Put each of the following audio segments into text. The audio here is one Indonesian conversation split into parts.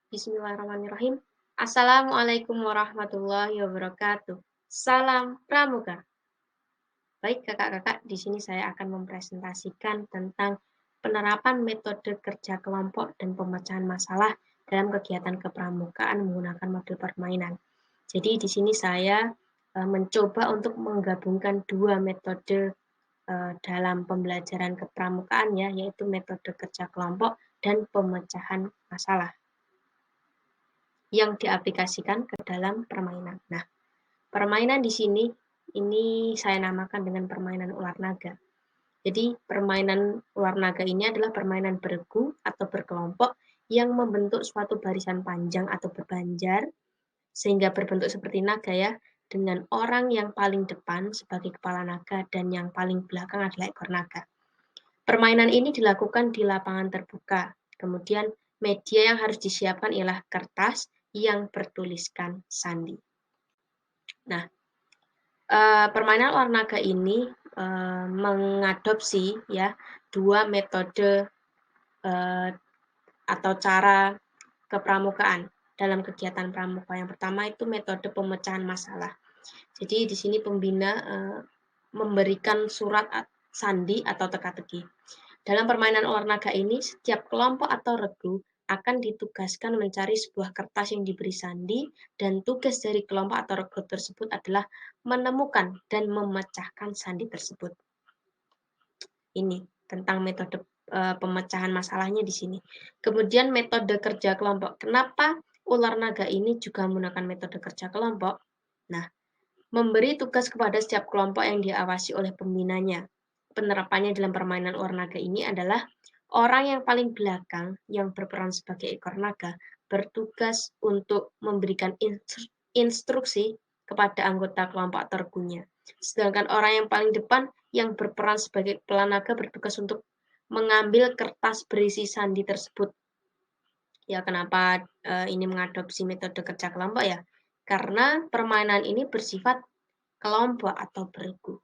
Bismillahirrahmanirrahim. Assalamualaikum warahmatullahi wabarakatuh. Salam Pramuka. Baik kakak-kakak, di sini saya akan mempresentasikan tentang penerapan metode kerja kelompok dan pemecahan masalah dalam kegiatan kepramukaan menggunakan model permainan. Jadi di sini saya mencoba untuk menggabungkan dua metode dalam pembelajaran kepramukaan ya, yaitu metode kerja kelompok dan pemecahan masalah yang diaplikasikan ke dalam permainan. Nah, permainan di sini ini saya namakan dengan permainan ular naga. Jadi, permainan ular naga ini adalah permainan beregu atau berkelompok yang membentuk suatu barisan panjang atau berbanjar sehingga berbentuk seperti naga ya, dengan orang yang paling depan sebagai kepala naga dan yang paling belakang adalah ekor naga. Permainan ini dilakukan di lapangan terbuka. Kemudian media yang harus disiapkan ialah kertas yang bertuliskan sandi. Nah, permainan ular naga ini mengadopsi ya dua metode atau cara kepramukaan dalam kegiatan pramuka. Yang pertama itu metode pemecahan masalah. Jadi di sini pembina memberikan surat sandi atau teka-teki. Dalam permainan ular naga ini, setiap kelompok atau regu akan ditugaskan mencari sebuah kertas yang diberi sandi, dan tugas dari kelompok atau regu tersebut adalah menemukan dan memecahkan sandi tersebut. Ini tentang metode pemecahan masalahnya di sini. Kemudian metode kerja kelompok. Kenapa ular naga ini juga menggunakan metode kerja kelompok? Nah, memberi tugas kepada setiap kelompok yang diawasi oleh pembinanya. Penerapannya dalam permainan ular naga ini adalah orang yang paling belakang yang berperan sebagai ekor naga bertugas untuk memberikan instruksi kepada anggota kelompok atau regunya. Sedangkan orang yang paling depan yang berperan sebagai kepala naga bertugas untuk mengambil kertas berisi sandi tersebut. Ya, kenapa ini mengadopsi metode kerja kelompok ya? Karena permainan ini bersifat kelompok atau beregu.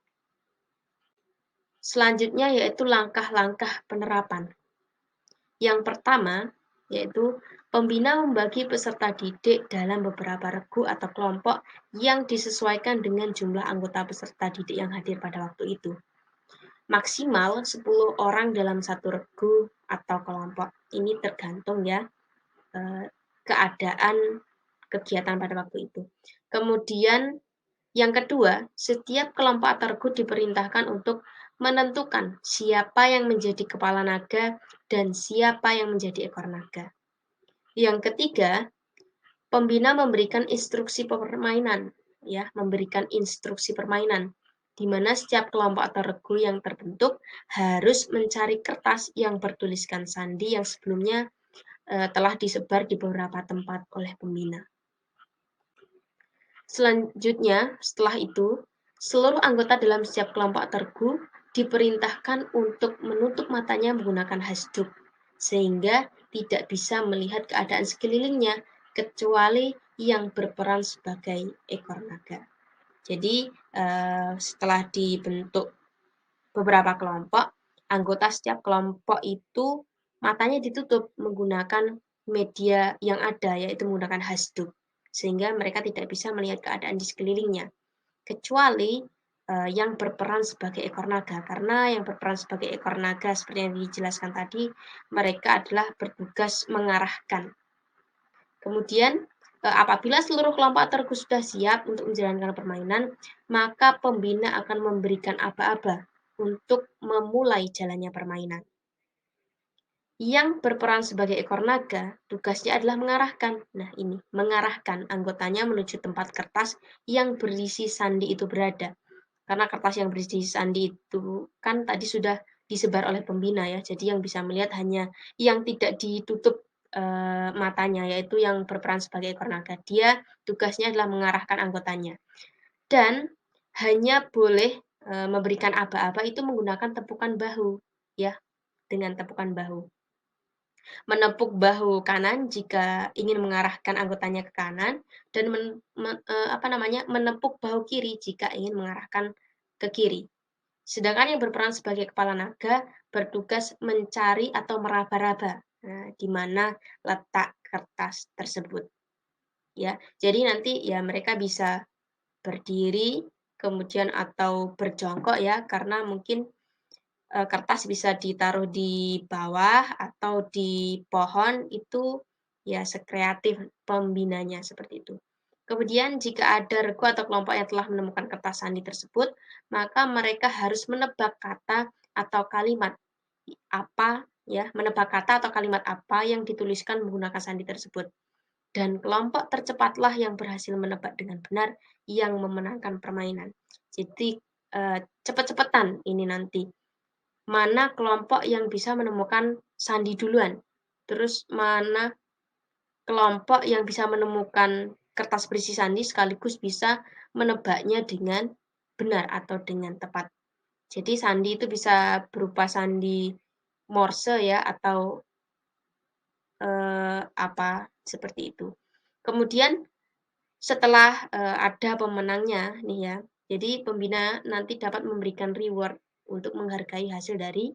Selanjutnya yaitu langkah-langkah penerapan. Yang pertama yaitu pembina membagi peserta didik dalam beberapa regu atau kelompok yang disesuaikan dengan jumlah anggota peserta didik yang hadir pada waktu itu. Maksimal 10 orang dalam satu regu atau kelompok. Ini tergantung ya keadaan kegiatan pada waktu itu. Kemudian yang kedua, setiap kelompok atau regu diperintahkan untuk menentukan siapa yang menjadi kepala naga dan siapa yang menjadi ekor naga. Yang ketiga, pembina memberikan instruksi permainan, ya, memberikan instruksi permainan, di mana setiap kelompok atau regu yang terbentuk harus mencari kertas yang bertuliskan sandi yang sebelumnya telah disebar di beberapa tempat oleh pembina. Selanjutnya, setelah itu, seluruh anggota dalam setiap kelompok atau regu diperintahkan untuk menutup matanya menggunakan hasduk, sehingga tidak bisa melihat keadaan sekelilingnya kecuali yang berperan sebagai ekor naga. Jadi, setelah dibentuk beberapa kelompok, anggota setiap kelompok itu matanya ditutup menggunakan media yang ada, yaitu menggunakan hasduk, sehingga mereka tidak bisa melihat keadaan di sekelilingnya, kecuali yang berperan sebagai ekor naga. Karena yang berperan sebagai ekor naga, seperti yang dijelaskan tadi, mereka adalah bertugas mengarahkan. Kemudian, apabila seluruh kelompok atau regu sudah siap untuk menjalankan permainan, maka pembina akan memberikan aba-aba untuk memulai jalannya permainan. Yang berperan sebagai ekor naga, tugasnya adalah mengarahkan. Nah, ini mengarahkan anggotanya menuju tempat kertas yang berisi sandi itu berada. Karena kertas yang berisi sandi itu kan tadi sudah disebar oleh pembina ya. Jadi yang bisa melihat hanya yang tidak ditutup matanya, yaitu yang berperan sebagai ekor naga. Dia tugasnya adalah mengarahkan anggotanya. Dan hanya boleh memberikan aba-aba itu menggunakan tepukan bahu, ya, dengan tepukan bahu. Menepuk bahu kanan jika ingin mengarahkan anggotanya ke kanan, dan menepuk bahu kiri jika ingin mengarahkan ke kiri. Sedangkan yang berperan sebagai kepala naga bertugas mencari atau meraba-raba. di mana letak kertas tersebut, ya. Jadi nanti ya mereka bisa berdiri, kemudian atau berjongkok ya, karena mungkin, kertas bisa ditaruh di bawah atau di pohon, itu ya sekreatif pembinanya, seperti itu. Kemudian jika ada regu atau kelompok yang telah menemukan kertas sandi tersebut, maka mereka harus menebak kata atau kalimat apa ya, menebak kata atau kalimat apa yang dituliskan menggunakan sandi tersebut. Dan kelompok tercepatlah yang berhasil menebak dengan benar yang memenangkan permainan. Jadi, cepet-cepetan ini nanti. Mana kelompok yang bisa menemukan sandi duluan, terus mana kelompok yang bisa menemukan kertas berisi sandi sekaligus bisa menebaknya dengan benar atau dengan tepat. Jadi sandi itu bisa berupa sandi Morse ya atau apa seperti itu. Kemudian setelah ada pemenangnya nih ya, jadi pembina nanti dapat memberikan reward untuk menghargai hasil dari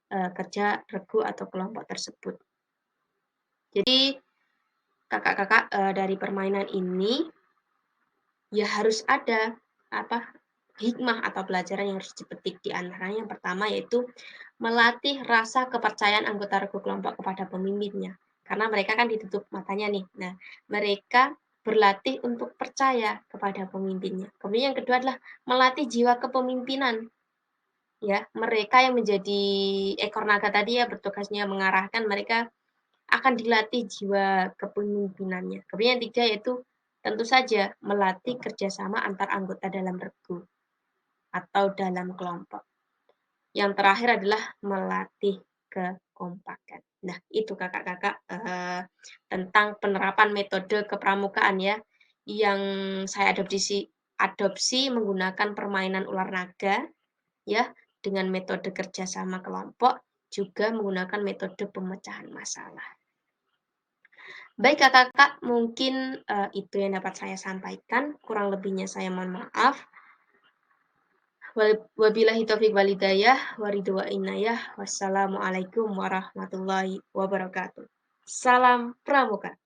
kerja regu atau kelompok tersebut. Jadi kakak-kakak dari permainan ini ya harus ada apa hikmah atau pelajaran yang harus dipetik di antaranya yang pertama yaitu melatih rasa kepercayaan anggota regu kelompok kepada pemimpinnya. Karena mereka kan ditutup matanya nih. Nah, mereka berlatih untuk percaya kepada pemimpinnya. Kemudian yang kedua adalah melatih jiwa kepemimpinan. Ya, mereka yang menjadi ekor naga tadi ya bertugasnya mengarahkan mereka akan dilatih jiwa kepemimpinannya. Kemudian yang tiga yaitu tentu saja melatih kerjasama antar anggota dalam regu atau dalam kelompok. Yang terakhir adalah melatih kekompakan. Nah, itu kakak-kakak tentang penerapan metode kepramukaan ya, yang saya adopsi menggunakan permainan ular naga ya, dengan metode kerjasama kelompok, juga menggunakan metode pemecahan masalah. Baik kakak-kakak, mungkin itu yang dapat saya sampaikan. Kurang lebihnya saya mohon maaf. Wabillahi taufiq walhidayah, waridho wa inayah. Wassalamualaikum warahmatullahi wabarakatuh. Salam Pramuka.